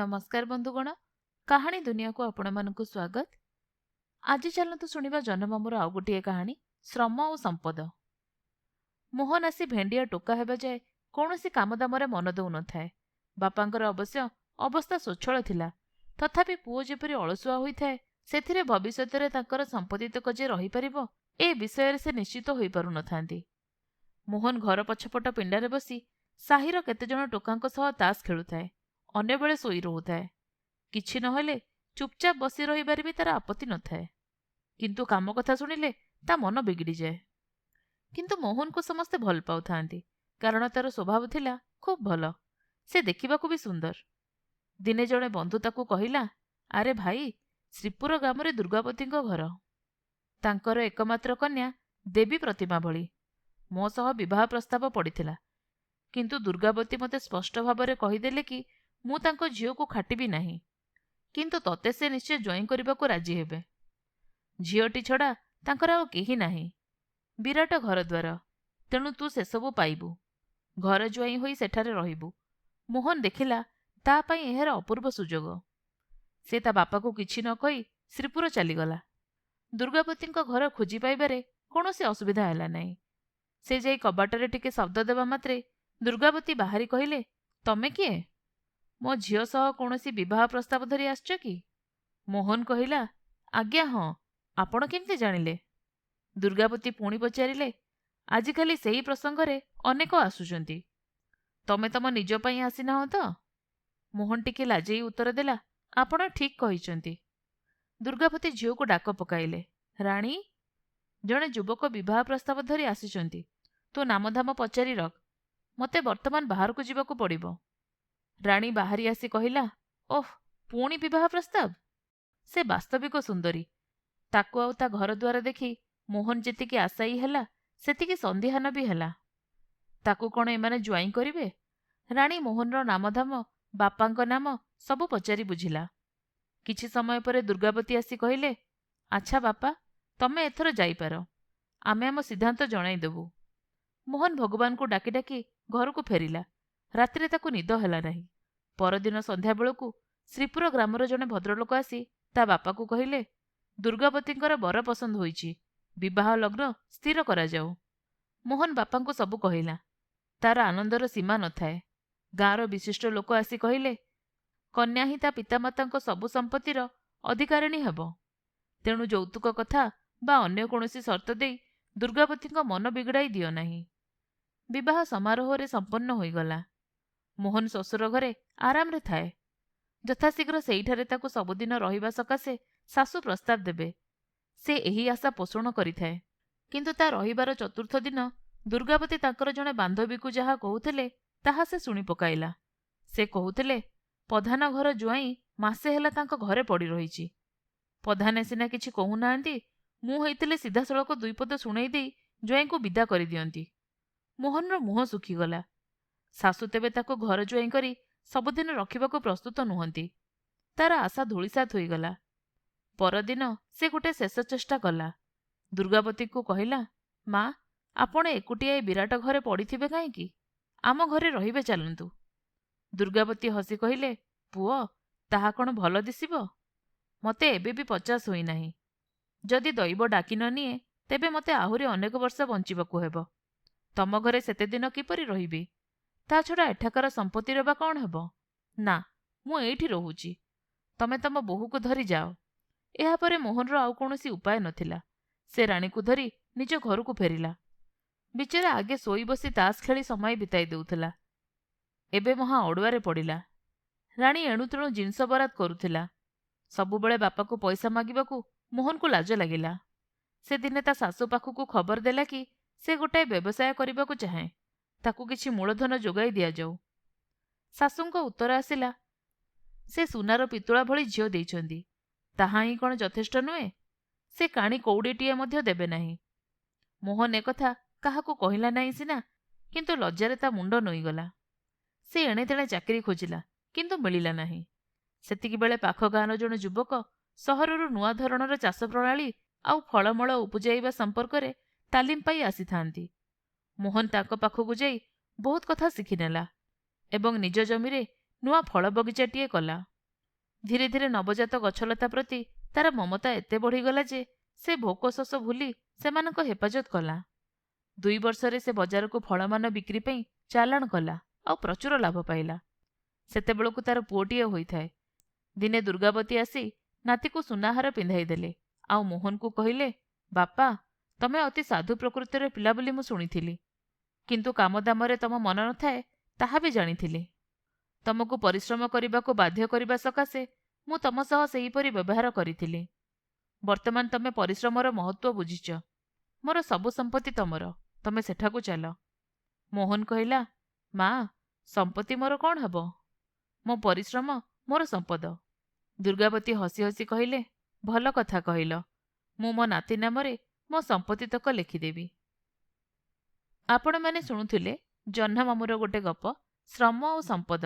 नमस्कार बंधुगण, कहानी दुनिया को आपण मानक स्वागत। आज चलतु शुणा जन्ममामूर आउ गोटे कहानी श्रम और संपद। मोहन आसी भेंडिया टोका हेबा जाए कौन काम दाम मन दौ न था। बापांकर अवश्य अवस्था स्वच्छल थिला, तथापि पुओ जेपरि अलसुआ होइथाए सेथिरे भविष्यतरे तांकर संपत्तितक जे रही परिबो ए विषय से निश्चित होई पारु नथांती। मोहन घर पछपट पिंडारे बसी साहिर केतेजण टोकांक सह तास खेलुथाए, अन्य बेले शोई रोहुथाए। किछि नहेले चुपचाप बसी रहिबारे भी तार आपत्ति नथाए, किंतु काम कथा शुणिले ता मन बिगिड़ी जाए। किंतु मोहन को समस्ते भल पाउथांती, कारण तार स्वभाव थिला खूब भल, से देखिबाकू भी सुंदर। दिने जणे बंधु ताकू कहिला, आरे भाई, श्रीपुर ग्रामरे दुर्गावतीଙ୍କ घर, तांकर एकमात्र कन्या देवी प्रतिमा भली। मो सह विवाह प्रस्ताव पड़िथिला, किंतु दुर्गावती मते स्पष्ट भावरे कहिदेले कि मु तांको झियो को खाटिबी नाही, किंतु तते से निश्चय ज्वाइन करबाकू राजी हेबे। झियोटी छड़ा तांकर आउ केही नाही, विराट घर द्वार, तेणु तू से सबु पाइबू, घर ज्वाइन होई सेठारे रहिबू। मोहन देखिला ता पई एहर अपूर्व सुजोग। से ता बापा को किछि न कहि श्रीपुर चलीगला। दुर्गावतीଙ୍କ घर खोजी पाइबारे कौनसी असुविधा हैला नाही। से जाई कबाटरे टिके शब्द देवा मात्रे दुर्गावती बाहरी कहिले, तमे किए? मो झियो सह कौनसी विवाह प्रस्ताव धरी आसछ कि? मोहन कहिला, आज्ञा हाँ, आपण केमती जानिले? दुर्गावती पुणी पचारिले, आजिकाली सेही प्रसंगरे अनेक आसुचंती, तमे तम निज पई आसिनाह तो? मोहन टिके लाजेई उत्तर देला, आपण ठीक कहिचंती। दुर्गावती झियो को डाक पकाइले, राणी, जणे युवक विवाह प्रस्ताव धरी आसिचंती, तो नामधाम पचारि रख, मते वर्तमान बाहर को जीवाकू पड़िबो। राणी बाहरी आसी कहिला, ओह, पुणी विवाह प्रस्ताव? से वास्तविक सुंदरी, ताकू आउ ता घर द्वार देखि मोहन जेतिकी आशायी हेला सेतिकी संदिहान भी हेला। ताकू कौन एमाने ज्वाइन करिवे? राणी मोहनर नामधाम, बापांक नाम सबु पचारि बुझिला। किछि समय परे दुर्गावती आसी कहिले, आच्छा बापा, तमे एथर जाइपार, आमे आम सिद्धांत जणाई देबू। मोहन भगवान को डाकी डाकी घर को फेरिला। रातिरे ताकू निद हेला नाही। परदिन संध्या बेलू श्रीपुर ग्रामर जणे भद्रलोक आसी ता बापा को कहिले, दुर्गावतींकर बर पसंद होईची, विवाह लग्न स्थिर करा जाऊ। मोहन बापांको सबु कहिला। तार आनंदर सीमा न थाए। गाँर विशिष्ट लोक आसी कहिले, कन्या ही ता पितामातांको सबु संपत्तिर अधिकारिणी हेब, तेणु यौतुक कथा बा अन्य कौनसी शर्त देई दुर्गावतींको मन बिगड़ाई दियो नाही। विवाह समारोह संपन्न होईगला। मोहन शशुर घरे आराम रे थाए। यथाशीघ्र सेईठारे ताकू सबुदिन रहिबा सकाशे सासु प्रस्ताव देबे, से एही आशा पोषण करिथाए। किंतु ता रहिबार चतुर्थ दिन दुर्गावती तांकर जणे बांधवी को जहा कहूथिले ताहा से शुणी पकाइला। से कहूथिले, पधान घर जुआई मासे हेला तांको घरे पड़ी रहिची। पधाने सिना किछि कहू नाहंती, मु हेइतिले सीधा सड़क दुईपद शुणेई देई जुआई को विदा करि दियंती। मोहनर मुह सुखीगला। सासु तेबे ताको घर जुआई करी सबुदिन रखिबाकू प्रस्तुत नुहंती। तार आशा धूलिसात होईगला। परदिन से गोटे शेष चेष्टा कला। दुर्गावती को कहिला, माँ, आपण एकुटिया ए विराट घरे पड़िथिबे काहेकि? आम घरे रहिबे चलंतु। दुर्गावती हसी कहिले, पुओ, ताहा कौन भल दिसिबो? मते एबे भी 50 होई नाही। जदि दैव डाकी न निए तेबे मते आहुरी अनेक वर्ष बंचिबाकू हेबो। तम घरे सेते दिन किपरि रहिबी? ता छड़ा एठाकार संपत्तिर बा कौन हेबो? ना, मु एइठी रहुची, तमे तम बोहू को धरी जाओ। एहा परे मोहनर आउ कौनसी उपाय नथिला। से राणी को धरी निज घर को फेरिला। बिचरा आगे सोई बसी तास खेली समय बिताई देउथिला, एबे महा अड़ुआरे पड़िला। राणी एणुतेणु जिनस बरात करुथिला। सबुबेले बापा को पैसा मागिबाकू मोहन को लाज लागिला। से दिने ता सासु पाखु खबर देला कि से गोटाए व्यवसाय करिबाकू चाहे, ताकू किछि मूलधन जोगाई दिया जाऊ। सासुंको उत्तर आसिला, से सुनार पितुळा भली झियो देइछंती, ताहा ही कौन यथेष्ट नुहे? से काणी कौड़ीटीए मध्य देबे नाही। मोहन एकथा काहाकू कहिला नाही सिना, किंतु लज्जारे ता मुंड नोईगला। से एणे तेणे चाकरी खोजिला, किंतु मिलिला नाही। सेतिकी बेले पाख गाँर जणे युवक सहररु नुआ धरणर चाष प्रणाली आउ फलमूल उपजाइबा संपर्करे तालीम पाई आसीथांती। मोहन ताको पाखकू जाई बहुत कथा शिखिनेला एवं निज जमीरे नुआ फल बगीचाटीए कला। ଧୀରେ ଧୀରେ ନବଜାତ ଗଛଲତା ପ୍ରତି ତାର ମମତା ଏତେ ବଢ଼ିଗଲା ଯେ ସେ ଭୋକ ଶୋଷ ଭୁଲି ସେମାନଙ୍କ ହେପାଜତ କଲା। 2 ବର୍ଷରେ ସେ ବଜାରକୁ ଫଳମାନ ବିକ୍ରି ପାଇଁ ଚାଲାଣ କଲା ଆଉ ପ୍ରଚୁର ଲାଭ ପାଇଲା। ସେତେବେଳକୁ ତାର ପୁଅଟିଏ ହୋଇଥାଏ। ଦିନେ ଦୁର୍ଗାବତୀ ଆସି ନାତିକୁ ସୁନାହାର ପିନ୍ଧାଇ ଦେଲେ ଆଉ ମୋହନକୁ କହିଲେ, ବାପା, ତମେ ଅତି ସାଧୁ ପ୍ରକୃତିର ପିଲା ବୋଲି ମୁଁ ଶୁଣିଥିଲି, କିନ୍ତୁ କାମଦାମରେ ତମ ମନ ନଥାଏ ତାହା ବି ଜାଣିଥିଲି। ତମକୁ ପରିଶ୍ରମ କରିବାକୁ ବାଧ୍ୟ କରିବା ସକାଶେ ମୁଁ ତମ ସହ ସେହିପରି ବ୍ୟବହାର କରିଥିଲି। ବର୍ତ୍ତମାନ ତମେ ପରିଶ୍ରମର ମହତ୍ଵ ବୁଝିଛ। ମୋର ସବୁ ସମ୍ପତ୍ତି ତମର, ତମେ ସେଠାକୁ ଚାଲ। ମୋହନ କହିଲା, ମା, ସମ୍ପତ୍ତି ମୋର କ'ଣ ହେବ? ମୋ ପରିଶ୍ରମ ମୋର ସମ୍ପଦ। ଦୁର୍ଗାବତୀ ହସି ହସି କହିଲେ, ଭଲ କଥା କହିଲ। ମୁଁ ମୋ ନାତି ନାମରେ ମୋ ସମ୍ପତ୍ତିତକ ଲେଖିଦେବି। ଆପଣମାନେ ଶୁଣୁଥିଲେ ଜହ୍ନମାମୁଁର ଗୋଟେ ଗପ, ଶ୍ରମ ଆଉ ସମ୍ପଦ।